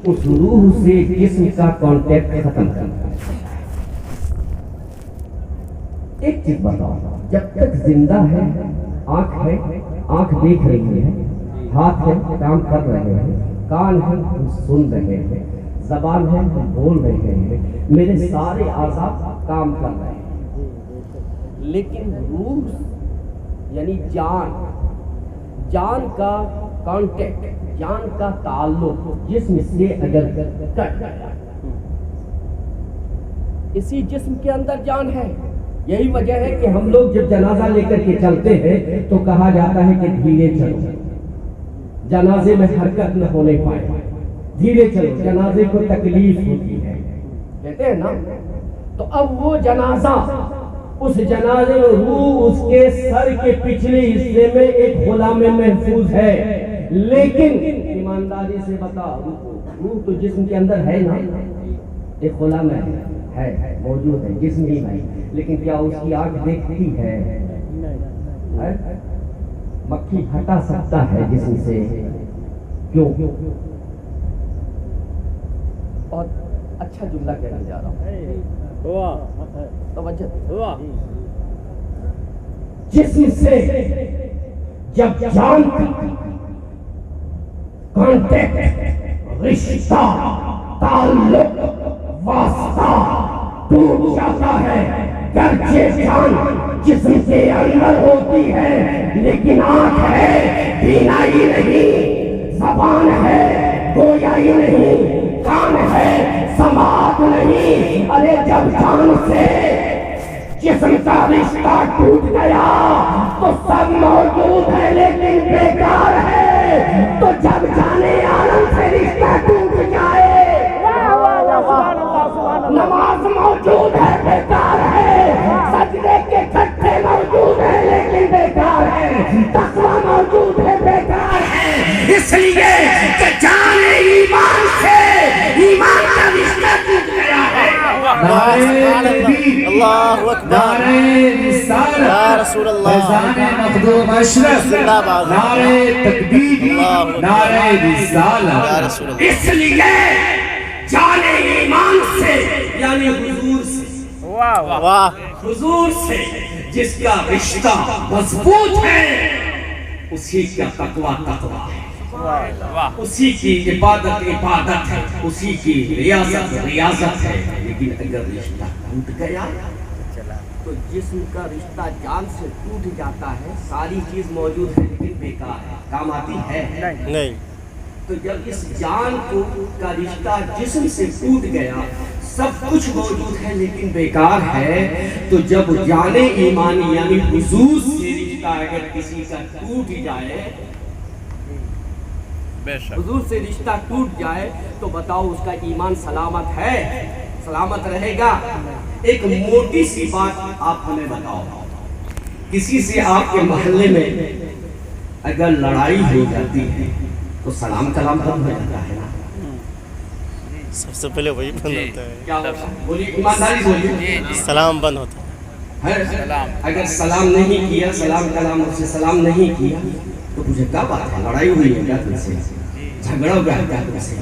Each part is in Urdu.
اس روح سے جسم کا کانٹیکٹ ختم کرتا ہے۔ ایک چیز بتاؤ، جب تک زندہ ہے، آنکھ دیکھ رہی ہے، ہاتھ ہے کام کر رہے ہیں، کان ہے ہم سن رہے ہیں، زبان ہے ہم بول رہے ہیں، میرے سارے اعضاء کام کر رہے ہیں، لیکن روح یعنی جان کا کانٹیکٹ، جان کا تعلق جسم سے اگر کٹ گیا، اسی جسم کے اندر جان ہے۔ یہی وجہ ہے کہ ہم لوگ جب جنازہ لے کر کے چلتے ہیں تو کہا جاتا ہے کہ دھیرے چلو، جنازے میں حرکت نہ ہونے پائے، دھیرے چلو، جنازے کو تکلیف ہوتی ہے، کہتے ہیں نا۔ تو اب وہ جنازہ، اس جنازے میں روح اس کے سر کے پچھلے حصے میں ایک خلا میں محفوظ ہے، لیکن ایمانداری سے بتا، روح تو جسم کے اندر ہے نا، ایک خلا میں ہے، موجود ہے جسم ہی میں، لیکن کیا اس کی آنکھ دیکھتی ہے؟ مکھی ہٹا سکتا ہے جسم سے؟ کیوں؟ بہت اچھا جملہ کہنے جا رہا ہوں، توجہ۔ جسم سے جب جان کا کانٹیکٹ، رشتہ، تعلق، واسطہ ٹوٹ جاتا ہے، گرچہ جان جسم کے اندر ہوتی ہے لیکن آنکھ ہے بینائی نہیں، زبان ہے گویائی نہیں، کان ہے سماعت نہیں۔ ارے جب جان سے جسم کا رشتہ ٹوٹ گیا تو سب موجود ہے لیکن بیکار ہے، تو جب جانے عالم سے رشتہ ٹوٹ جائے، نماز موجود ہے بیکار ہے، سجدے کے کٹھے موجود ہیں لیکن بیکار ہے، تقویٰ موجود ہے بیکار ہے، اس لیے کہ جان ایمان سے ایمان کا رشتہ ٹوٹ گیا ہے۔ نعرہ تکبیر، اللہ اکبر، نعرہ رسالت، یا رسول اللہ، فیضان مخدوم اشرف، نعرہ تکبیر، نعرہ رسالت، یا رسول اللہ۔ اس لیے جان ایمان سے یعنی حضور سے، واہ، حضور سے جس کا رشتہ مضبوط ہے، اسی کا تقویٰ ہے، اسی کی عبادت ہے، اسی کی ریاضت ہے۔ لیکن اگر رشتہ ٹوٹ گیا تو جسم کا رشتہ جان سے ٹوٹ جاتا ہے، ساری چیز موجود ہے لیکن بیکار ہے، کام آتی ہے نہیں۔ تو جب اس جان کا رشتہ جسم سے ٹوٹ گیا، سب کچھ موجود ہے لیکن بیکار ہے، تو جب جان ایمانی یعنی حضور سے رشتہ اگر کسی کا ٹوٹ جائے، حضور سے رشتہ ٹوٹ جائے تو بتاؤ اس کا ایمان سلامت ہے؟ سلامت رہے گا؟ ایک موٹی سی بات آپ ہمیں بتاؤ، کسی سے آپ کے محلے میں اگر لڑائی ہو جاتی ہے تو سلام کلام بند ہو جاتا ہے نا؟ سب سے پہلے وہی بند ہوتا ہے، کیا ہوتا ہے؟ بولیے، ایمانداری بولیے، سلام بند ہوتا ہے۔ اگر سلام نہیں کیا، سلام کلام اس سے سلام نہیں کیا تو مجھے کیا بات ہے؟ لڑائی ہوئی ہے کیا تم سے؟ جھگڑا ہوا ہے کیا تم سے؟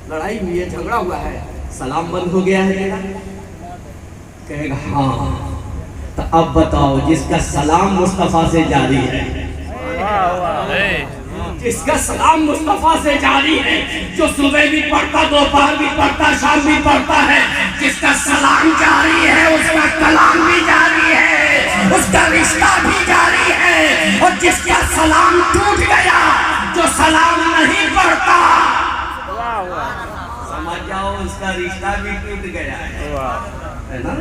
لڑائی ہوئی ہے، جھگڑا ہوا ہے، سلام بند ہو گیا ہے میرا؟ کہے گا ہاں۔ تو اب بتاؤ، جس کا سلام مصطفیٰ سے جاری ہے، جس کا سلام مصطفیٰ سے جاری ہے، جو صبح بھی پڑھتا، دوپہر بھی پڑھتا، شام بھی پڑھتا ہے، جس کا سلام جاری ہے اس کا کلام بھی جاری ہے، اس کا رشتہ بھی جاری ہے، اور جس کا سلام ٹوٹ گیا، جو سلام نہیں پڑھتا، سمجھ جاؤ اس کا رشتہ بھی ٹوٹ گیا ہے نا؟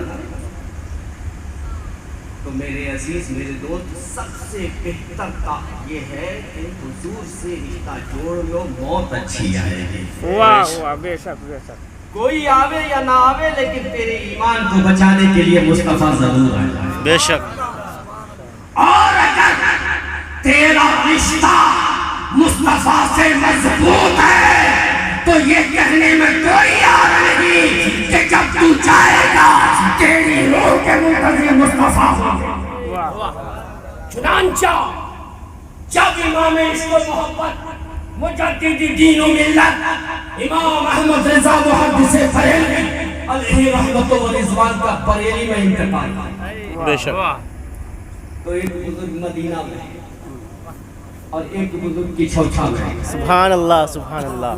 تو میرے عزیز، میرے دوست، سب سے بہتر کام یہ ہے کہ حضور سے رشتہ جوڑ لو، موت اچھی آئے گی۔ واہ، بے شک بے شک، کوئی آوے یا نہ آوے لیکن تیرے ایمان کو بچانے کے لیے مصطفیٰ ضرور آئے گا۔ بے شک۔ اور اگر تیرا رشتہ مصطفیٰ سے مضبوط ہے تو یہ کہنے میں کوئی عار نہیں کہ جب تو جائے گا تیری روح کے منتظر مصطفیٰ ہوگا۔ چنانچہ جب امام عشق و محبت مجدد دین و ملت امام احمد رضا محدث بریلوی علیہ رحمت و رضوان کا بریلی میں انتقال. بے شک. تو ایک بزرگ مدینہ میں اور ایک بزرگ کی چھوچھا میں. سبحان اللہ سبحان اللہ.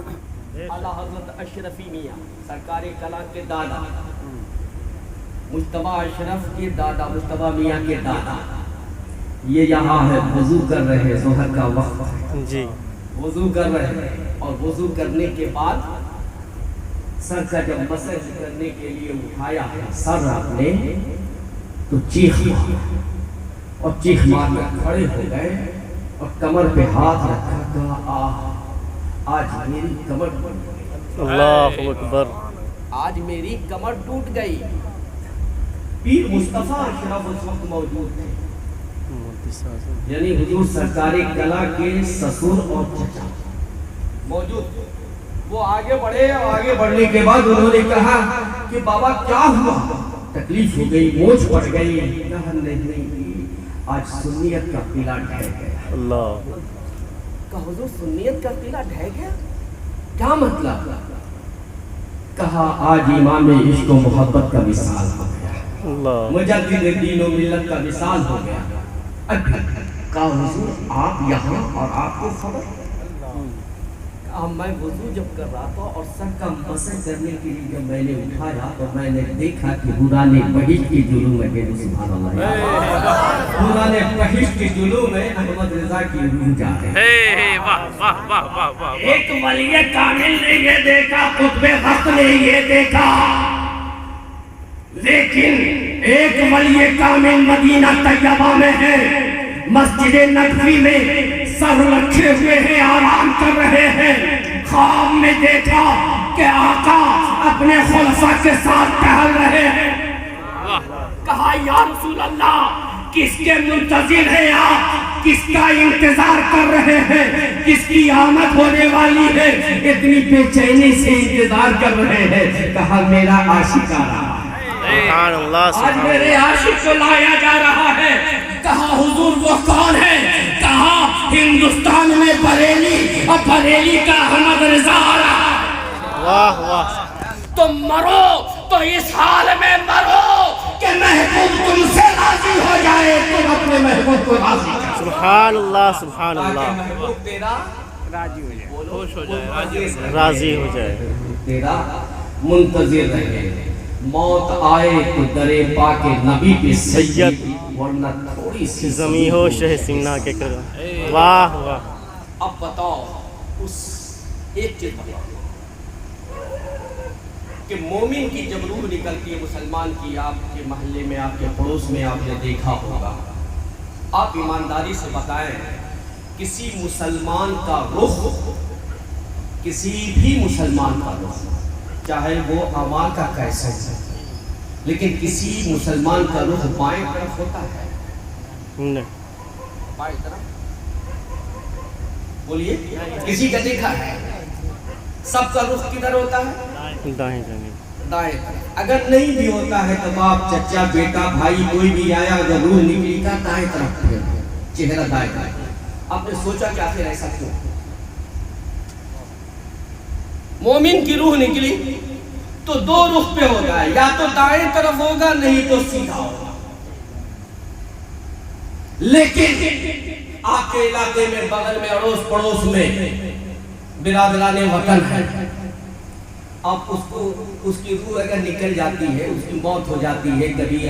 اعلیٰ حضرت اشرفی میاں سرکار کلام کے دادا مجتبیٰ اشرف کے دادا مجتبیٰ میاں کے دادا یہ یہاں ہے وضو کر رہے ہیں. ظہر کا وقت ہے جی. وضو کر رہے ہیں اور وضو کرنے کے بعد سر کا جب مسح کرنے کے لیے اٹھایا سر آپ نے تو چیخ مارا اور چیخ مار کر کھڑے ہو گئے اور کمر پہ ہاتھ رکھا. کہا آج میری کمر ٹوٹ گئی. اللہ اکبر. آج میری کمر ٹوٹ گئی. پیر مصطفیٰ اشرف اس وقت موجود تھے یعنی حضور سرکار کلا کے سسر اور چچا موجود. وہ آگے بڑھے اور آگے بڑھنے کے بعد انہوں نے کہا کہ بابا کیا ہوا؟ تکلیف ہو گئی, موچ پڑ گئی. کہا نہیں آج سنیت کا قلعہ ڈھہ گیا. اللہ. کہا حضور سنیت کا قلعہ ڈھہ گیا کیا مطلب؟ کہا آج امام عشق و محبت کا وصال ہو گیا. اللہ. مجدد دین و ملت کا وصال ہو گیا. کہا حضور آپ یہاں اور آپ کو خبر؟ کہا میں وضو جب کر رہا تھا اور سر کا مسح کرنے کے لیے جب میں نے اٹھایا تو میں نے دیکھا کہ حوران بہشت کی جلوہ میں کہ سبحان اللہ حوران بہشت کی جلوہ میں احمد رضا کی روح جا رہے ہیں. ایک ولی کامل نے یہ دیکھا, قطب وقت نے یہ دیکھا, لیکن ایک ولی کامل مدینہ طیبہ میں ہے, مسجد نبوی میں سر رکھے ہوئے ہیں, آرام کر رہے ہیں. خواب میں دیکھا کہ آقا اپنے خلفاء کے ساتھ ٹہل رہے ہیں. کہا یا رسول اللہ کس کے منتظر ہیں آپ, کس کا انتظار کر رہے ہیں, کس کی آمد ہونے والی ہے, اتنی بے چینی سے انتظار کر رہے ہیں. کہا میرا عاشق آ رہا ہے, سبحان اللہ. آج میرے عاشق کو لایا جا رہا ہے. کہا حضور وہ کون ہے؟ کہا ہندوستان میں بریلی اور بریلی کا احمد رضا آ رہا ہے. واہ واہ. تم مرو تو اس حال میں مرو کہ محبوب تم سے راضی ہو جائے, تم اپنے محبوب کو راضی کرو. سبحان اللہ سبحان اللہ. محبوب تیرا راضی ہو جائے, خوش ہو جائے, راضی ہو جائے. تیرا منتظر رہے. موت آئے تو درے پاک نبی پہ سید, ورنہ تھوڑی سی زمین ہو شہ سمنا کے کر. واہ واہ. اب بتاؤ اس ایک چیز بتاؤ کہ مومن کی جب روح نکلتی ہے مسلمان کی, آپ کے محلے میں آپ کے پڑوس میں آپ نے دیکھا ہوگا, آپ ایمانداری سے بتائیں کسی مسلمان کا رخ, کسی بھی مسلمان کا رخ چاہے وہ اعمال کا کیسا ہے, لیکن کسی مسلمان کا رخ بائیں طرف ہوتا ہے. بائیں طرف بولیے کسی کا دیکھا ہے؟ سب کا رخ کدھر ہوتا ہے؟ دائیں جانب. دائیں طرف. اگر نہیں بھی ہوتا ہے تو باپ چچا بیٹا بھائی کوئی بھی آیا اگر روح نکلی کا دائیں طرف چہرہ دائیں طرف. آپ نے سوچا کہ آخر ایسا کیوں؟ مومن کی روح نکلی تو دو رخ پہ ہوگا, یا تو دائیں طرف ہوگا نہیں تو سیدھا ہوگا. لیکن آپ کے علاقے میں بغل میں اڑوس پڑوس میں برادران وطن ہے, آپ اس کی روح اگر نکل جاتی ہے, اس کی موت ہو جاتی ہے, کبھی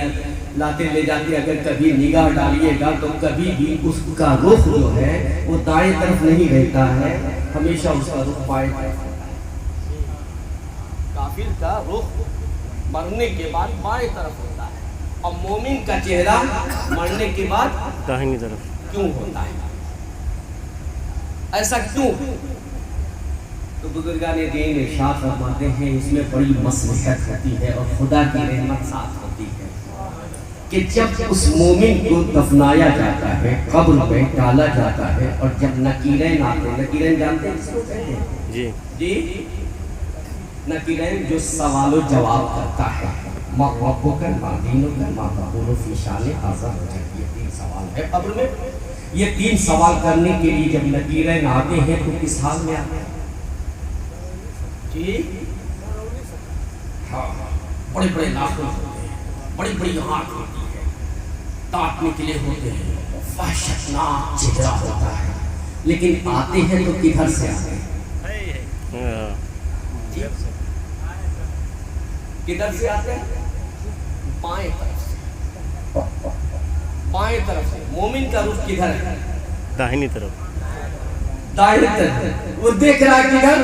لاتے لے جاتی ہے, اگر کبھی نگاہ ڈالیے گا تو کبھی بھی اس کا رخ جو ہے وہ دائیں طرف نہیں رہتا ہے, ہمیشہ اس کا رخ بائیں طرف. کافر کا رخ مرنے کے بعد بائیں طرف ہوتا ہے اور مومن کا چہرہ مرنے کے بعد داہنی طرف کیوں ہوتا ہے؟ ایسا کیوں؟ تو بزرگان دین ارشاد فرماتے ہیں اس میں بڑی مصلحت ہوتی ہے اور خدا کی رحمت ساتھ ہوتی ہے کہ جب اس مومن کو دفنایا جاتا ہے, قبر میں ڈالا جاتا ہے, اور جب نکیرین آتے ہیں, نکیرین جانتے ہیں اس کو کہتے ہیں جی جی, نکیرین جو سوال و جواب کرتا ہے, ما ربک ما دینک ما تقول فی شان ھذا, یہ تین سوال ہے قبر میں. یہ 3 سوال کرنے کے لیے جب نکیرین آتے ہیں تو کس حال میں آتے ہیں؟ جی ہاں، بڑے بڑے ناخن ہوتے ہیں، بڑی بڑی آنکھ ہوتی ہے، دانت نکلے ہوتے ہیں، وحشتناک چہرہ ہوتا ہے، لیکن آتے ہیں تو کدھر سے آتے ہیں؟ جی کدھر سے آتے ہیں؟ بائیں طرف سے، بائیں طرف سے۔ مومن کا رخ کدھر ہے؟ داہنی طرف، دائیں طرف، وہ دیکھ رہا ہے کدھر؟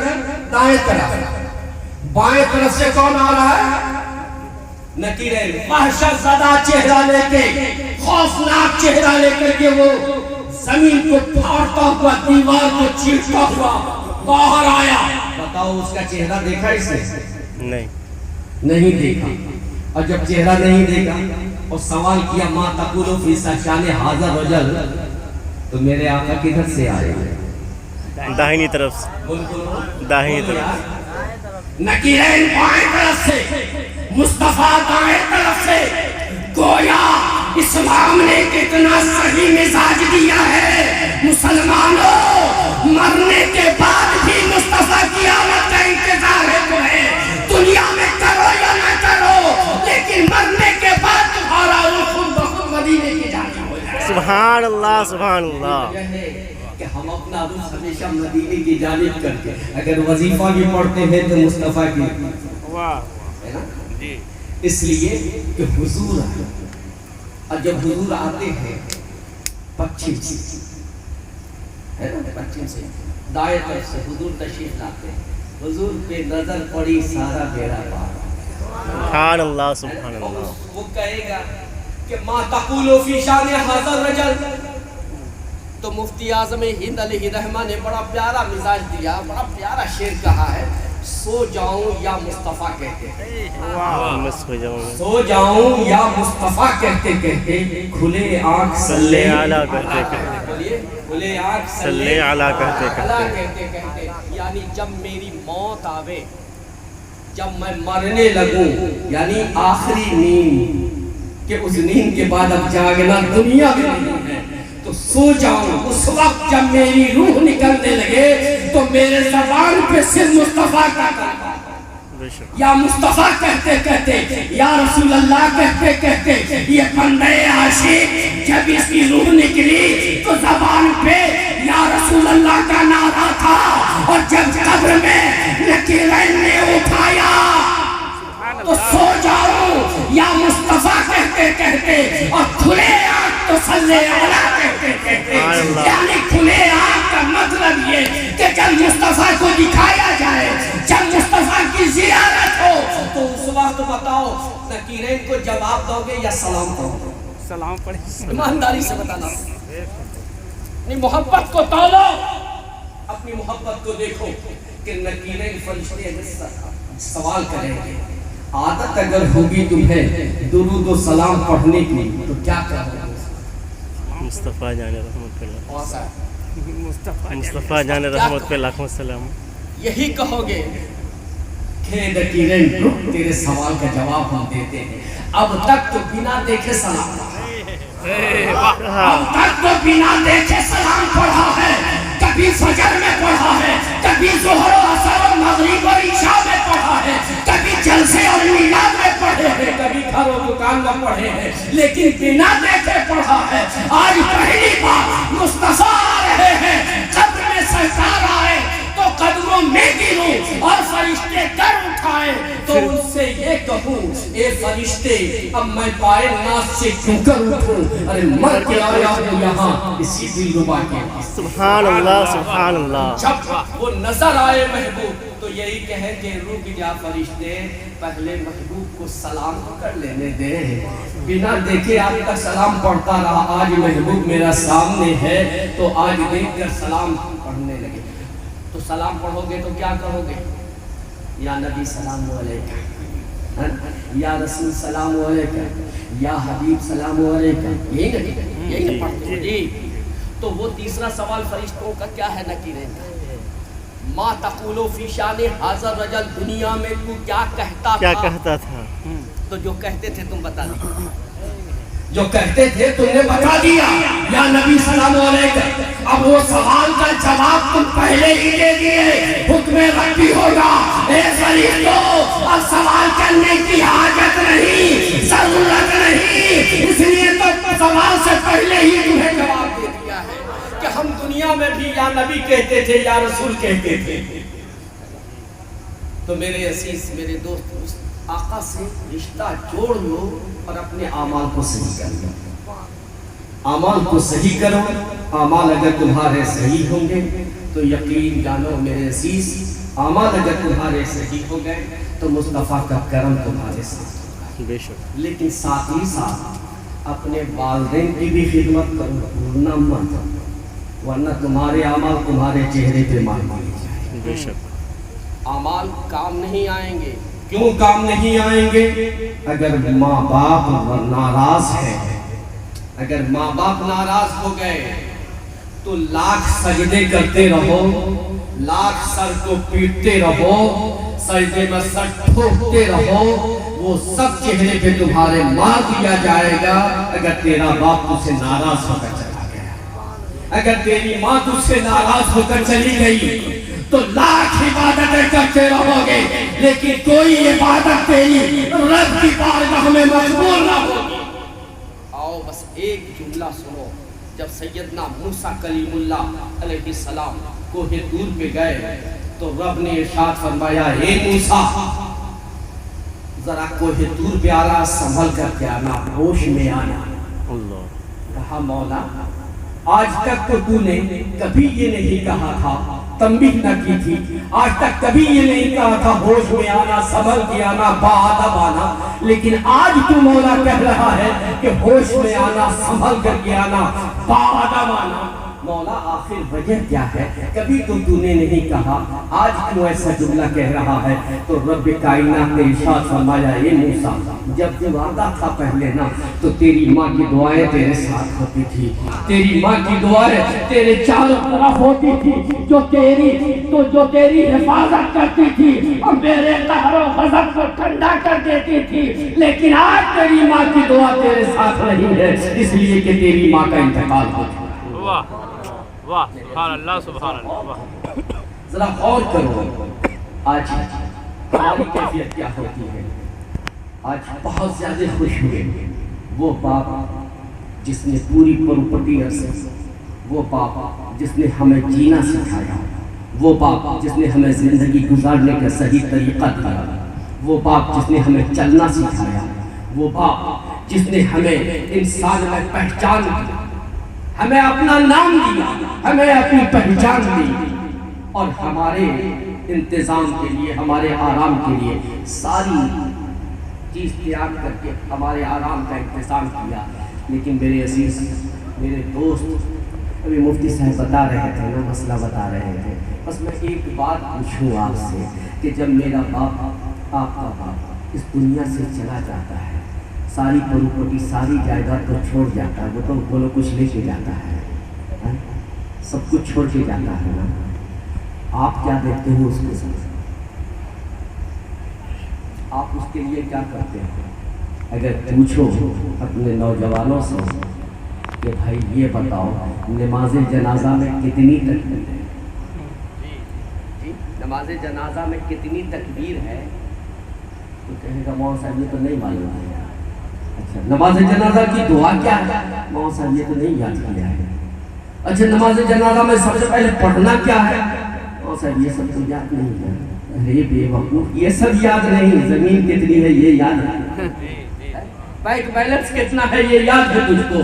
دائیں طرف۔ بائیں طرف سے کون آ رہا ہے؟ نکیرین، وحشت زدہ چہرہ لے کے، خوفناک چہرہ لے کر کے وہ زمین کو پھاڑتا ہوا، دیوار کو چیرتا ہوا باہر آیا۔ بتاؤ اس کا چہرہ دیکھا اس نے؟ نہیں دیکھا۔ اور جب چہرہ نہیں دیکھا اور سوال کیا ما تقول فی شان ھذا الرجل، تو میرے آقا کدھر سے آئے؟ داہنی طرف سے، داہنی طرف، نکیرین بائیں طرف سے، مصطفیٰ دائیں طرف سے۔ گویا اسلام نے کتنا صحیح مزاج دیا ہے، مسلمانوں مرنے کے بعد بھی مصطفیٰ کی آمد کا انتظار ہے تمہیں، دنیا میں کرو یا نہ کرو، لیکن مرنے کے بعد تمہارا روح خود بخود مدینے کی جانب ہو جائے۔ سبحان اللہ، سبحان اللہ۔ کہ ہم اپنا روح ہمیشہ مدینے کی جانب کر کے اگر وظیفہ بھی پڑھتے ہیں تو مصطفیٰ کی، ہے نا؟ اس لیے کہ حضور آئے، اور جب حضور آتے ہیں پچھم سے، ہے نا، پچھم سے دائیں طرف سے حضور تشریف لاتے ہیں، حضور پہ نظر پڑی سارا بیڑا پار۔ سبحان اللہ، سبحان اللہ۔ وہ کہے گا کہ ما تقول فی شان ھذا الرجل، تو مفتی اعظم ہند علیہ الرحمہ نے بڑا پیارا مزاج دیا، بڑا پیارا شعر کہا ہے، سو جاؤں یا مصطفیٰ کہتے میں سو جاؤں گا، سو جاؤں یا مصطفیٰ کہتے کہتے، کھلے آنکھ صلی علی کہتے کہتے، کھلے آنکھ صلی علی کہتے کہتے کہتے، یعنی جب میری موت آوے، جب میں مرنے لگوں، یعنی آخری نیند، کہ اس نیند کے بعد اب جاگنا دنیا میں نہیں ہے، تو سو جاؤں، اس وقت جب میری روح نکلنے لگے تو میرے زبان پہ صرف مصطفیٰ کا یا مصطفیٰ کہتے کہتے، یا رسول اللہ کہتے کہتے، یہ بندے عاشق جب اس کی روح نکلی تو زبان پہ یا رسول اللہ کا نعرہ تھا، اور جب قبر میں نکیرین نے اٹھایا تو سو جاؤں یا مصطفیٰ کہتے کہتے، اور کھلے آنکھ تو صلی علیہ کہتے کہتے، یعنی کھلے آنکھ کا مطلب یہ کہ جب مصطفیٰ کو دکھایا جائے، جب مصطفیٰ کی زیارت ہو، تو اس وقت بتاؤ نکیرین کو جواب دو گے یا سلام کرو گے؟ سلام پڑھیں۔ ایمانداری سے بتانا، اپنی محبت کو تولو، اپنی محبت کو دیکھو کہ نکیرین فرشتے سوال کریں گے، عادت اگر ہوگی تمہیں درود و سلام پڑھنے کی تو کیا کہو گے؟ مصطفیٰ جان رحمت پہ مصطفیٰ مصطفیٰ جان رحمت پہ لاکھوں سلام۔ یہی کہو گے کہ نکیرین تیرے سوال کا جواب ہم دیتے ہیں، اب تک تو بنا دیکھے سلام پڑھا، اب تک تو بنا دیکھے سلام پڑھا ہے، کبھی فجر میں پڑھا ہے، کبھی ظہر و عصر و مغرب اور عشاء میں پڑھا ہے، کبھی جلسے اور میلاد میں پڑھے ہیں، کبھی گھر و دکان میں پڑھے ہیں، لیکن بنا دیکھے پڑھا ہے۔ آج پہلی بار مصطفیٰ آ رہے ہیں، قبر میں سرکار آئے تو قدموں میں گروں، اور فرشتے در اٹھائے تو ان سے یہ کہوں، اے فرشتے اب میں پائے ناز سے کیوں کر اٹھوں، ارے مر کے آیا ہوں یہاں اسی دلربا کے پاس۔ سبحان اللہ، سبحان اللہ۔ جب وہ نظر آئے محبوب تو یہی کہیں کہ رک جا فرشتے، پہلے محبوب کو سلام کر لینے دے، بنا دیکھے آپ کا سلام پڑھتا رہا، آج محبوب میرا سامنے ہے تو آج دیکھ کر سلام پڑھنے لگے۔ تو سلام پڑھو گے تو کیا کہو گے؟ یا نبی سلام علیکہ، یا رسول سلام علیکہ، یا حبیب سلام علیکہ، یہی پڑھتے ہو جی۔ تو وہ تیسرا سوال فرشتوں کا کیا ہے نکیرین کا؟ ما تقول فی شان ھذا الرجل، دنیا میں تو کیا کہتا تھا؟ کیا کہتا تھا؟ تو جو کہتے تھے تم بتا دیں، جو کہتے تھے تم نے بتا دیا یا نبی سلام علیکم، اب وہ سوال کا جواب تم پہلے ہی دے دیے، حکم ربی ہوگا، اے فرشتوں اب سوال کرنے کی حاجت نہیں، ضرورت نہیں، اس لیے تو سوال سے پہلے ہی تمہیں جواب دے دیا ہے کہ ہم دنیا میں بھی یا نبی کہتے تھے یا رسول کہتے تھے۔ تو میرے عزیز، میرے دوست، اس آقا سے رشتہ جوڑ لو اور اپنے اعمال کو صحیح کر لو۔ اعمال کو صحیح کرو، اعمال اگر تمہارے صحیح ہوں گے تو یقین جانو میرے عزیز، اعمال اگر تمہارے صحیح ہو گئے تو مصطفیٰ کا کرم تمہارے ساتھ ہوگا۔ بے شک لیکن ساتھ ہی ساتھ اپنے والدین کی بھی خدمت کرو، بھولنا مت، ورنہ تمہارے اعمال تمہارے چہرے پہ مار مارے جائیں۔ بے شک اعمال کام نہیں آئیں گے۔ کیوں کام نہیں آئیں گے؟ اگر ماں باپ ناراض ہے، اگر ماں باپ ناراض ہو گئے تو لاکھ سجدے کرتے رہو، لاکھ سر کو پیٹتے رہو، سجدے میں سر ٹھوکتے رہو، وہ سب چہرے پہ تمہارے مار دیا جائے گا اگر تیرا باپ تجھ سے ناراض ہو کر چلا گیا، اگر تیری ماں تجھ سے ناراض ہو کر چلی گئی تو لاکھ عبادتیں کرتے رہو گے لیکن کوئی عبادت تیری رب کی بارگاہ میں مقبول نہ ہوگی۔ آؤ بس ایک جملہ سنو، جب سیدنا موسیٰ کلیم اللہ علیہ السلام کوہ طور پہ گئے تو رب نے ارشاد فرمایا، اے موسیٰ ذرا کوہ طور پہ آنا، سنبھل کر کے آنا، ہوش میں آنا۔ اللہ کہا مولا آج تک تو نے کبھی یہ نہیں کہا تھا، تنبیہ نہ کی تھی، آج تک کبھی یہ نہیں کہا تھا ہوش میں آنا، سنبھل کے آنا، باادب آنا، لیکن آج تو مولا کہہ رہا ہے کہ ہوش میں آنا، سنبھل کر کے آنا، باادب آنا۔ مولا آخر وجہ کیا ہے؟ کبھی تو نے نہیں کہا، آج کیوں ایسا جملہ کہہ رہا ہے؟ تو رب کائنات نے ارشاد فرمایا، اے موسیٰ جب وعدہ تھا پہلے نا تو تیری ماں کی دعائیں تیرے ساتھ ہوتی تھی، تیری ماں کی دعائیں تیرے چاروں طرف ہوتی تھی، جو تیری حفاظت کرتی تھی اور میرے قہر و غضب کو ٹھنڈا کر دیتی تھی، لیکن آج تیری ماں کی دعا تیرے ساتھ نہیں ہے، اس لیے کہ تیری ماں کا انتقال ہو چکا۔ واہ واہ، سبحان اللہ سبحان اللہ، واہ۔ ذرا غور کرو آج ہماری کیفیت کیا ہوتی ہے۔ آج بہت زیادہ خوش ہوئے وہ باپ جس نے پوری پراپرٹی عرصے، وہ باپ جس نے ہمیں جینا سکھایا، وہ باپ جس نے ہمیں زندگی گزارنے کا صحیح طریقہ دیا، وہ باپ جس نے ہمیں چلنا سکھایا، وہ باپ جس نے ہمیں انسان میں پہچان دی، ہمیں اپنا نام دیا، ہمیں اپنی پہچان دی، اور ہمارے انتظام کے لیے، ہمارے آرام کے لیے ساری چیز تیار کر کے ہمارے آرام کا انتظام کیا۔ لیکن میرے عزیز، میرے دوست، ابھی مفتی صاحب بتا رہے تھے نا، مسئلہ بتا رہے تھے، بس میں ایک بات پوچھوں آپ سے کہ جب میرا باپ، آپ کا باپ اس دنیا سے چلا جاتا ہے، ساری پراپرٹی، ساری جائیداد کو چھوڑ جاتا ہے، وہ تو بولو کچھ لے کے جاتا ہے، سب کچھ چھوڑ کے جاتا ہے نا، آپ کیا دیکھتے ہو اس کے ساتھ؟ آپ اس کے لیے کیا کرتے ہیں؟ اگر پوچھو اپنے نوجوانوں سے کہ بھائی یہ بتاؤ نماز جنازہ میں کتنی تکبیر ہے، نماز جنازہ میں کتنی تکبیر ہے، تو کہے گا مولانا صاحب یہ تو نہیں معلوم ہے۔ اچھا نماز جنازہ کی دعا کیا ہے؟ مولانا صاحب یہ تو نہیں یاد کیا ہے۔ اچھا نماز جنازہ میں سب سے پہلے پڑھنا کیا ہے؟ مولانا صاحب یہ سب تو یاد نہیں ہے۔ ارے بے وقوف، یہ سب یاد نہیں، زمین کتنی ہے یہ یاد ہے، بینک بیلنس کتنا ہے یہ یاد ہے تجھ کو،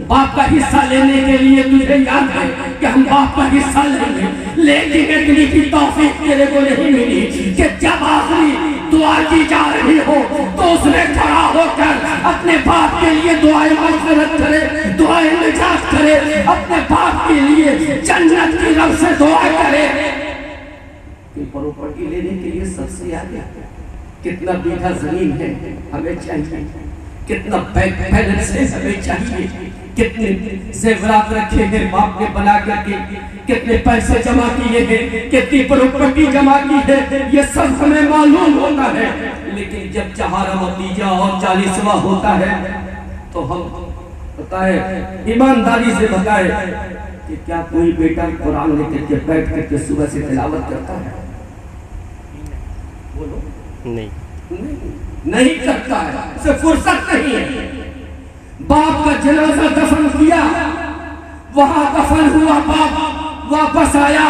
باپ کا حصہ لینے کے لیے تجھے یاد ہے کہ ہم باپ کا حصہ لیں گے، لیکن اتنی بھی توفیق تیرے کو نہیں ملی کہ جب آخری دعا کی جا رہی ہو تو اس میں کھڑا ہو کر اپنے باپ کے لیے دعائیں مغفرت کرے، دعائیں نجات کرے، اپنے باپ کے لیے جنت کی رب سے دعا کرے۔ کہ پراپرٹی لینے کے لیے سب سے آگے کتنا بیگھہ زمین ہے ہمیں چاہیے، کتنا بینک بیلنس ہے ہمیں چاہیے، کتنے زیورات رکھے ہیں باپ نے بنا کر کے، کتنے پیسے جمع کیے ہیں، کتنی پراپرٹی جمع کی ہے، یہ سب ہمیں معلوم ہوتا ہے، لیکن جب 4 نتیجہ اور 40واں ہوتا ہے تو ہم بتائے ایمانداری سے بتائے کہ کیا کوئی بیٹا قرآن لے کر کے بیٹھ کر کے صبح سے تلاوت کرتا ہے؟ بولو نہیں نہیں کرتا ہے، اسے فرصت نہیں ہے۔ باپ کا جنازہ دفن کیا، وہاں دفن ہوا، باپ واپس آیا،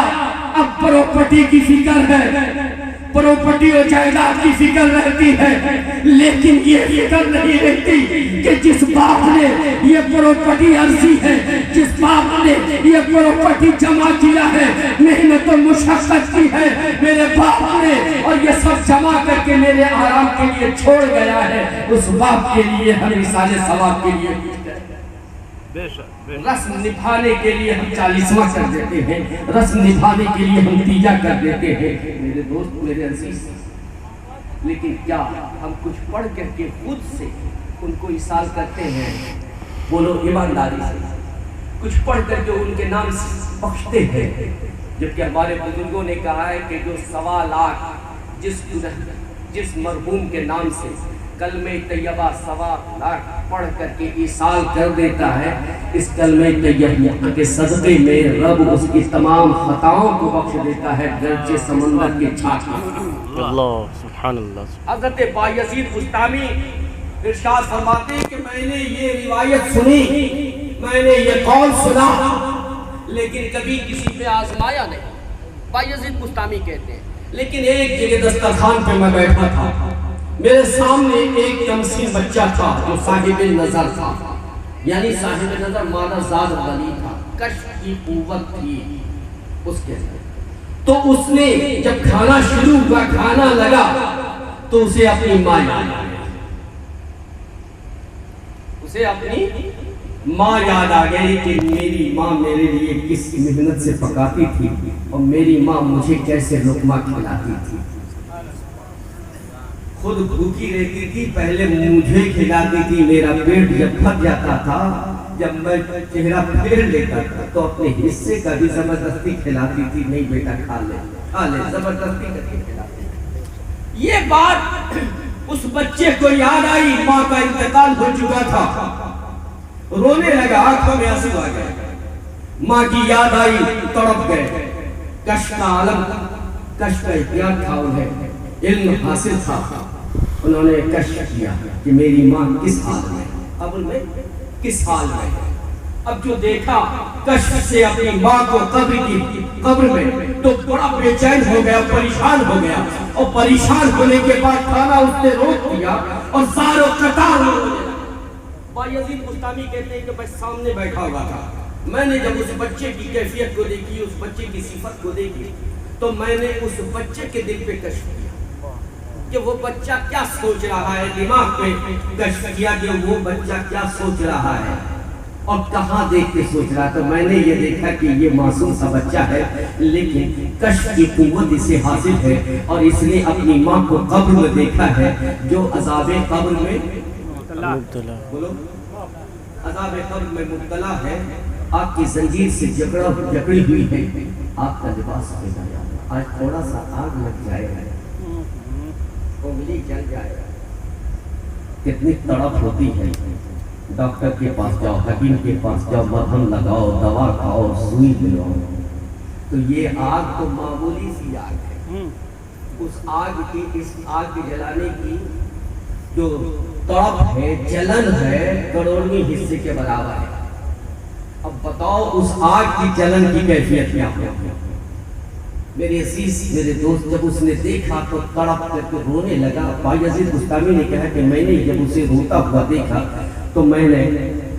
اب پراپرٹی کی فکر ہے، پراپرٹی اور جائیداد کی فکر رہتی ہے، لیکن یہ فکر نہیں رہتی کہ جس باپ نے یہ پراپرٹی عرضی ہے، جس باپ نے یہ پراپرٹی جمع کیا ہے، محنت و مشقت کی ہے میرے باپ نے، اور یہ سب جمع کر کے میرے آرام کے لیے چھوڑ گیا ہے، اس باپ کے لیے ہم رسالے ثواب کے لیے بے شک رسم نبھانے کے لیے ہم 40واں کر دیتے ہیں، رسم نبھانے کے لیے ہم تیجا کر دیتے ہیں میرے دوست، میرے عزیز۔ لیکن کیا ہم کچھ پڑھ کر کے خود سے ان کو ایصال کرتے ہیں؟ بولو ایمانداری سے، کچھ پڑھ کر کے ان کے نام سے بخشتے ہیں؟ جبکہ ہمارے بزرگوں نے کہا ہے کہ جو 1.25 لاکھ جس مرحوم کے نام سے کلمہ طیبہ 1.25 لاکھ پڑھ کر کے ایصال کر دیتا ہے، اس کلمہ طیبہ کے صدقے میں رب اس کی تمام خطاؤں کو بخش دیتا ہے، گرچہ سمندر کے چھاتی۔ اللہ سبحان اللہ۔ حضرت بایزید بستامی ارشاد فرماتے ہیں کہ میں نے یہ روایت سنی، میں نے یہ قول سنا، لیکن کبھی کسی پہ آزمایا نہیں۔ بایزید بستامی کہتے ہیں، لیکن ایک جگہ دسترخوان پہ میں بیٹھا تھا، میرے سامنے ایک کمسین بچہ تھا جو صاحب نظر تھا، یعنی صاحب نظر مانا زاد غنی تھا، کشف کی قوت تھی اس کے اندر۔ تو اس نے جب کھانا شروع ہوا، کھانا لگا، تو اسے اپنی ماں یاد آ گئی، اسے اپنی ماں یاد آ گئی کہ میری ماں میرے لیے کس محنت سے پکاتی تھی، اور میری ماں مجھے کیسے لقمہ کھلاتی تھی۔ خود بھوکی رہتی تھی، پہلے مجھے کھلاتی تھی، میرا پیٹ جب پھٹ جاتا تھا، جب میں چہرہ پھیر لیتا تھا تو اپنے حصے کا بھی زبردستی کھلاتی تھی، نہیں بیٹا کھا لے، زبردستی کر کے کھلاتی تھی۔ یہ بات اس بچے کو یاد آئی، ماں کا انتقال ہو چکا تھا، رونے لگا، آنکھوں میں آنسو آ گئے، ماں کی یاد آئی، تڑپ گئے۔ کشف کا عالم، کشف کا احتیاط تھا، انہیں علم حاصل تھا، انہوں نے کشف کیا کہ میری ماں کس حال میں، قبر میں کس حال میں۔ اب جو دیکھا کشف سے اپنی ماں کو قبر میں، تو بڑا بے چین ہو گیا، پریشان ہو گیا، اور پریشان ہونے کے بعد کھانا اس نے روک دیا اور زار و قطار ہو گیا۔ بایزید بستامی کہتے ہیں کہ میں سامنے بیٹھا ہوا تھا، میں نے جب اس بچے کی کیفیت کو دیکھی، اس بچے کی صفت کو دیکھی، تو میں نے اس بچے کے دل پہ کشف کیا کہ وہ بچہ کیا سوچ رہا ہے، دماغ پہ کشف کیا کہ وہ بچہ کیا سوچ رہا ہے اور کہاں دیکھ کے سوچ رہا ہے۔ تو میں نے یہ دیکھا کہ یہ معصوم سا بچہ ہے، لیکن کشف کی قوت اسے حاصل ہے، اور اس نے اپنی ماں کو قبر میں دیکھا ہے، جو عذاب قبر میں مبتلا، بولو عذاب قبر میں مبتلا ہے، آگ کی زنجیر سے جکڑی ہوئی ہے، آگ کا لباس پہنا ہے، آج تھوڑا سا آگ لگ جائے گا، انگلی جل جائے گا، کتنی تڑپ ہوتی ہے۔ ڈاکٹر کے پاس جاؤ، حکیم کے پاس جاؤ، مرہم لگاؤ، دوا کھاؤ، سوئی دلاؤ، تو یہ آگ تو معمولی سی آگ ہے، اس آگ کی، اس آگ جلانے کی جو تڑپ ہے، جلن ہے، کروڑویں حصے کے برابر ہے۔ اب بتاؤ اس آگ کی جلن کی کیفیت کیا ہے؟ میرے عزیز، میرے دوست، جب اس نے دیکھا تو تڑپ کر کے رونے لگا۔ بایزید بستامی نے کہا کہ میں نے جب اسے روتا ہوا دیکھا تو میں نے،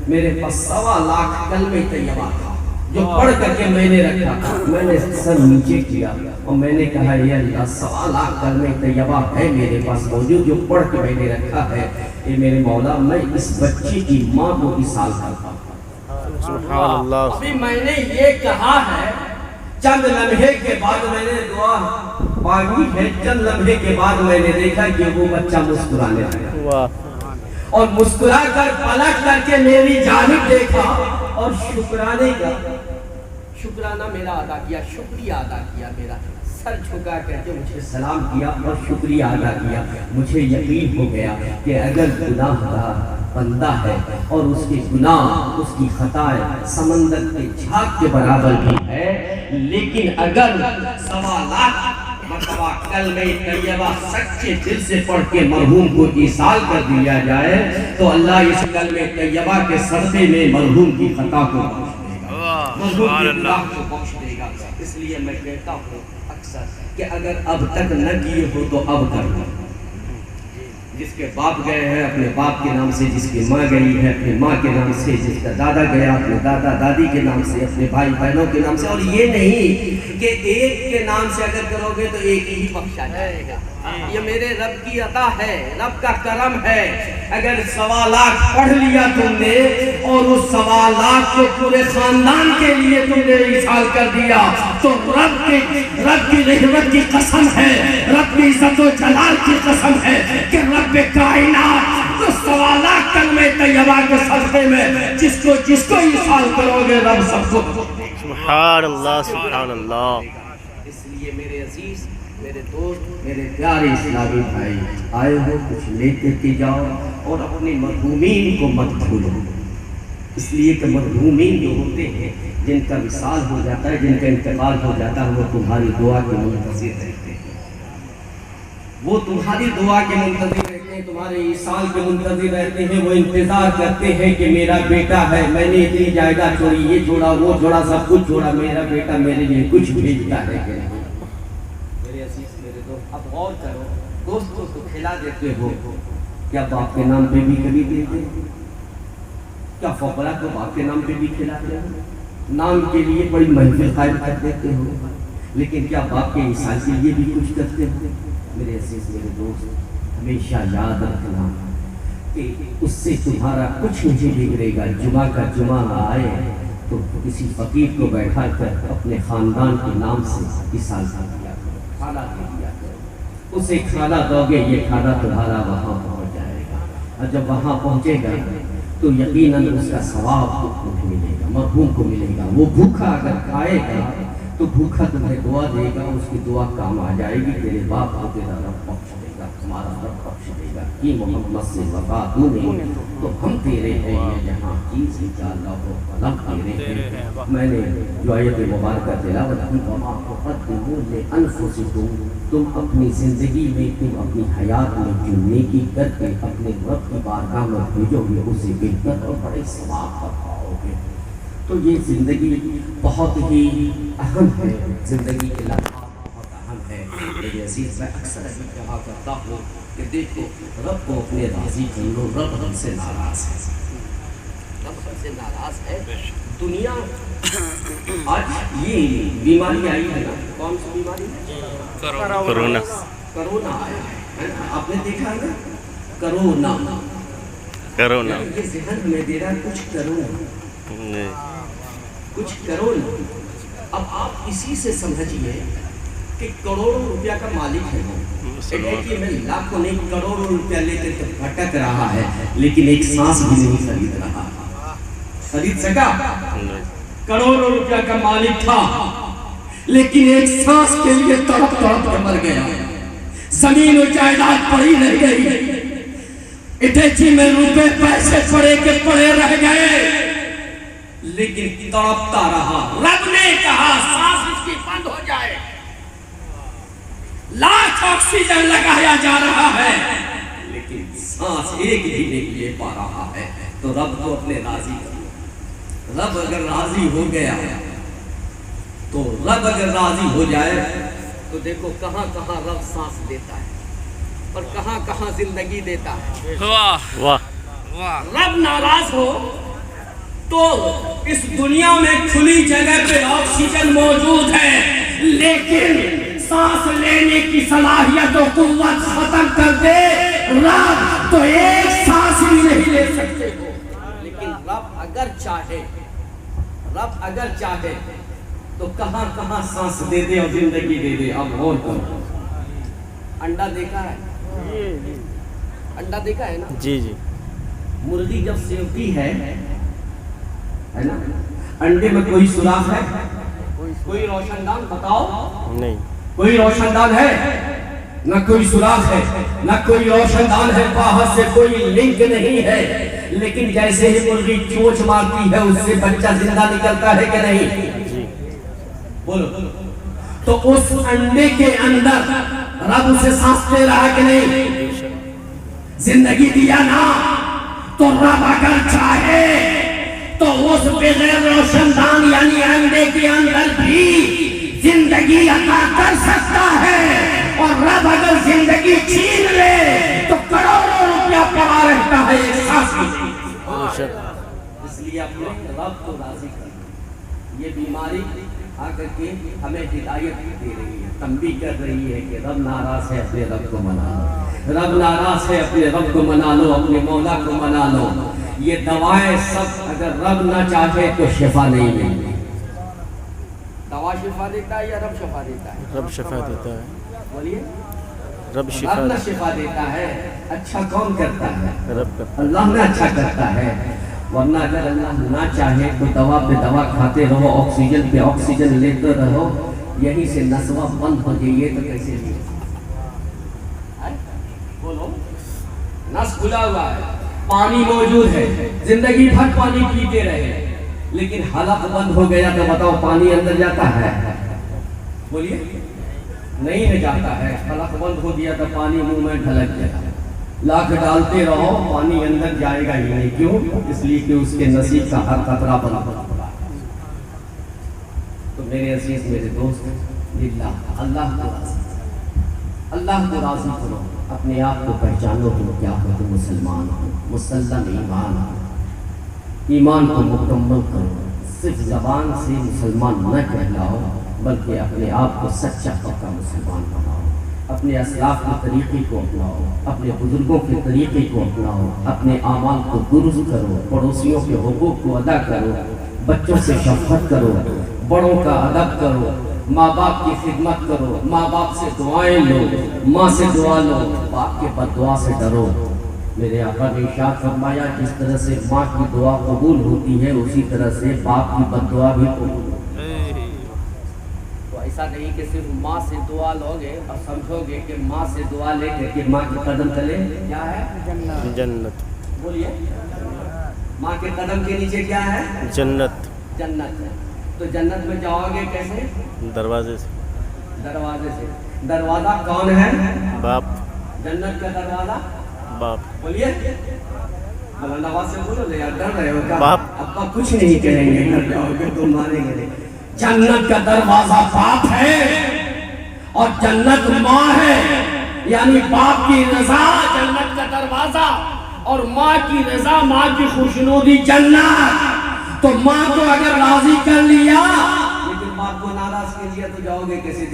میرے پاس 1.25 لاکھ کلمہ طیبہ تھا جو پڑھ کر کے میں نے رکھا، میں نے سر نیچے کیا اور میں نے کہا یا اللہ 1.25 لاکھ کلمہ طیبہ ہے میرے پاس موجود جو پڑھ کے میں نے رکھا ہے، اے میرے مولا میں اس بچے کی ماں کو ایصال کرتا ہوں۔ سبحان اللہ۔ ابھی میں نے یہ کہا ہے، چند لمحے کے بعد میں نے دعا مانگی ہے، چند لمحے کے بعد میں نے دیکھا کہ وہ بچہ مسکرانے لگا، اور مسکرا کر پلٹ کر کے میری جانب دیکھا اور شکرانہ میرا ادا کیا، شکریہ ادا کیا، میرا سر جھکا کر کے مجھے سلام کیا اور شکریہ ادا کیا۔ مجھے یقین ہو گیا کہ اگر گناہ بندہ ہے اور اس کے گناہ اس کی خطائیں سمندر کے جھاگ کے برابر بھی ہے، لیکن اگر 1.25 لاکھ مرتبہ کلمہ طیبہ سچے دل سے پڑھ کے مرحوم کو ایصال کر دیا جائے تو اللہ اس کلمہ طیبہ کے صدقے میں مرحوم کی خطا کو بخش دے گا، مرحوم کی گناہ کو بخش دے گا۔ اس لیے میں کہتا ہوں اکثر کہ اگر اب تک نہ کیے ہو تو اب کر لو۔ جس کے باپ گئے ہیں اپنے باپ کے نام سے، جس کی ماں گئی ہے اپنے ماں کے نام سے، جس کا دادا گیا اپنے دادا دادی کے نام سے، اپنے بھائی بہنوں کے نام سے، اور یہ نہیں کہ ایک کے نام سے اگر کرو گے تو ایک ہی بخشا جائے گا۔ یہ میرے رب کی عطا ہے، رب کا کرم ہے۔ اگر 1.25 لاکھ پڑھ لیا تم نے اور اس 1.25 لاکھ کو پورے خاندان کے لیے تم نے ایصال کر دیا تو رب کی رحمت کی قسم ہے، رب کی عزت و جلال کی قسم ہے کہ رب کائنات اس 1.25 لاکھ کلمہ طیبہ کے صدقے میں جس کو ایصال کرو گے رب سب کو سبحان اللہ سبحان اللہ۔ اس لیے میرے عزیز، میرے دوست، میرے پیارے اسلامی بھائی، آئے ہو کچھ لیتے کے جاؤ اور اپنے مرحومین کو مت بھولو، اس لیے کہ مرحومین جو ہوتے ہیں جن کا وصال ہو جاتا ہے، جن کا انتقال ہو جاتا ہے، وہ تمہاری دعا کے منتظر رہتے ہیں، وہ تمہاری دعا کے منتظر رہتے ہیں، تمہارے ایصال کے منتظر رہتے ہیں، وہ انتظار کرتے ہیں کہ میرا بیٹا ہے، میں نے اتنی جائیداد چھوڑی، یہ چھوڑا وہ چھوڑا سب کچھ چھوڑا، میرا بیٹا میرے لیے کچھ بھیجتا ہے کہ نہیں۔ اب غور کرو، دوستوں کو کھلا دیتے ہو، کیا باپ کے نام پہ بھی کبھی دیتے ہو؟ کیا فقراء کو باپ کے نام پہ بھی کھلاتے ہو؟ نام کے لیے بڑی محفل قائم کر دیتے ہو، لیکن کیا باپ کے ایصال کے لیے بھی کچھ کرتے ہو؟ میرے عزیز میرے دوست، ہمیشہ یاد رکھنا کہ اس سے تمہارا کچھ نہیں بگڑے گا۔ جمعہ کا جمعہ آئے تو کسی فقیر کو بیٹھا کر اپنے خاندان کے نام سے ایصال کر دیا کرو، کھانا دے دیا کرو، اسے کھانا دو گے، یہ کھانا تمہارا وہاں پہنچ جائے گا، اور جب وہاں پہنچے گا تو یقیناً اس کا ثواب کو ملے گا، مرحوم کو ملے گا۔ وہ بھوکا اگر کھائے گا تو بھوکا تمہیں دعا دے گا، اس کی دعا کام آ جائے گی، تیرے باپ کو تیرا رب بخش دے گا، تمہارا رب بخش دے گا۔ کہ محمد سے وفا تو نہیں تو ہم تیرے ہیں، یہ جہاں چیز ہی جانا ہو قلم تیرے ہیں۔ میں نے جو آیت مبارکہ تلاوت کی، وما تقدموا لانفسکم، تم اپنی زندگی میں، تم اپنی حیات میں جو نیکی کر کے اپنے رب کی بارگاہ میں بھیجو گے، اسے بہتر اور بڑے ثواب پر پاؤ گے۔ تو یہ زندگی بہت ہی اہم ہے، زندگی کے لمحات بہت اہم ہے۔ میرے عزیز، میں اکثر ابھی کہا کرتا ہوں کہ دیکھو، رب کو اپنے راضی کر لو، رب ہم سے ناراض ہے، رب ہم سے ناراض ہے۔ دنیا آج یہ بیماری آئی ہے نا، کون سی بیماری ہے؟ کرونا آیا ہے، آپ نے دیکھا ہے نا، کرونا یہ ذہن میں دے رہا کچھ کرو، کچھ کرو نا۔ اب آپ اسی سے سمجھئے کہ کروڑوں روپیہ کا مالک ہے وہ، ایک میں لاکھوں نہیں کروڑوں روپیہ لے کر بھٹک رہا ہے، لیکن ایک سانس بھی نہیں خرید رہا، خرید سکا؟ کروڑوں روپیہ کا مالک تھا لیکن ایک سانس کے لیے تڑپ تڑپ کے مر گیا۔ زمین و جائیداد پڑی رہ گئی، اٹیچی میں روپے پیسے پڑے کے پڑے رہ گئے، لیکن تڑپتا رہا۔ رب نے کہا سانس اس کی بند ہو جائے، لاکھ آکسیجن لگایا جا رہا ہے لیکن سانس ایک بھی نہیں لے پا رہا ہے۔ تو رب کو اپنے راضی کر، رب اگر راضی ہو گیا تو رب اگر راضی ہو جائے تو دیکھو کہاں کہاں رب سانس دیتا ہے اور کہاں کہاں زندگی دیتا ہے۔ واہ واہ، رب ناراض ہو تو اس دنیا میں کھلی جگہ پہ آکسیجن موجود ہے، لیکن سانس لینے کی صلاحیت و قوت ختم کر دے رب تو ایک سانس بھی نہیں لے سکتے ہو۔ لیکن رب اگر چاہے تو کہاں کہاں سانس دے دے اور زندگی دے دے۔ اب غور کرو، انڈا دیکھا ہے؟ انڈا دیکھا ہے نا؟ جی جی، مرغی جب سیوتی ہے نا، انڈے میں کوئی سوراخ ہے؟ کوئی روشن دان بتاؤ؟ نہیں، کوئی روشن دان ہے؟ نہ کوئی سوراخ ہے، نہ کوئی روشن دان ہے، باہر سے کوئی لنک نہیں ہے، لیکن جیسے ہی مرغی چونچ مارتی ہے اس سے بچہ زندہ نکلتا ہے کہ نہیں؟ بولو. تو اس انڈے کے اندر رب اسے سانس دے رہا کہ نہیں؟ زندگی دیا نا. تو رب اگر چاہے تو اس بغیر روشن دان یعنی انڈے کے اندر بھی زندگی عطا کر سکتا ہے. اور رب اگر زندگی چھین لے تو کروڑوں روپیہ پڑا رہتا ہے ایک سانس کی. اس لیے اپنے رب کو راضی کریں. یہ بیماری آ کر کے ہمیں ہدایت دے رہی ہے, تنبیہ کر رہی ہے کہ رب ناراض ہے, اپنے رب کو منا لو. رب ناراض ہے, اپنے رب کو منا لو, اپنے مولا کو منا لو. یہ دوائیں سب اگر رب نہ چاہے تو شفا نہیں ملتی. دوا شفا دیتا ہے یا رب شفا دیتا ہے؟ رب شفا دیتا ہے. بولیے. رب رب نہ شفا دیتا ہے. اچھا کون کرتا ہے؟ رب کرتا ہے. اللہ نہ اچھا کرتا ہے. ورنہ اگر اللہ نہ چاہے تو دوا پہ دوا کھاتے رہو, آکسیجن پہ آکسیجن لیتے رہو, یہیں سے نسواں بند ہو جائے تو کیسے بھی بولو. نس کھلا ہوا ہے, پانی موجود ہے, زندگی بھر پانی پیتے رہے, لیکن حلق بند ہو گیا تو بتاؤ پانی اندر جاتا ہے؟ بولیے. نہیں جاتا ہے. حلق بند ہو گیا تو پانی منہ میں ڈھلک گیا. لاکھ ڈالتے رہو پانی اندر جائے گا ہی نہیں. کیوں؟ اس لیے کہ اس کے نصیب کا ہر قطرہ بند پڑا. تو میرے عزیز میرے دوست, اللہ کو راضی, اللہ کو راضی کرو. اپنے آپ کو پہچانو تم کیا ہو, تم مسلمان ہو, مسلم ایمان ہو. ایمان کو مکمل کرو. صرف زبان سے مسلمان نہ کہلاؤ بلکہ اپنے آپ کو سچا پکا مسلمان بناؤ. اپنے اسلاف کے طریقے کو اپناؤ, اپنے بزرگوں کے طریقے کو اپناؤ, اپنے اعمال کو درست کرو, پڑوسیوں کے حقوق کو ادا کرو, بچوں سے شفقت کرو, بڑوں کا ادب کرو, ماں باپ کی خدمت کرو, ماں باپ سے دعائیں لو, ماں سے دعا لو, باپ کے بد دعا سے ڈرو. میرے آقا نے ارشاد فرمایا جس طرح سے ماں کی دعا قبول ہوتی ہے اسی طرح سے باپ کی بد دعا بھی قبول ہوتی ہے. ایسا نہیں کہ صرف ماں سے دعا لوگے اور سمجھو گے کہ ماں سے دعا لے کر کے ماں کے قدم تلے کیا ہے؟ جنت. بولیے. ماں کے قدم کے نیچے کیا ہے؟ جنت. جنت ہے. تو جنت میں جاؤ گے کیسے؟ دروازے سے. دروازے سے. دروازہ کون ہے؟ باپ. جنت کا دروازہ باپ. بولیے. مولانا آواز سے بولو یار, ڈر رہے ہو کیا؟ باپ. ابا کچھ نہیں کہیں گے, ڈر جاؤ گے تو ماریں گے. جنت کا دروازہ باپ ہے اور جنت ماں ہے, یعنی باپ کی رضا جنت کا دروازہ اور ماں کی رضا ماں کی خوشنودی جنت. تو ماں کو اگر راضی کر لیا لیکن باپ کو ناراض کر لیا تو جاؤ گے کیسے؟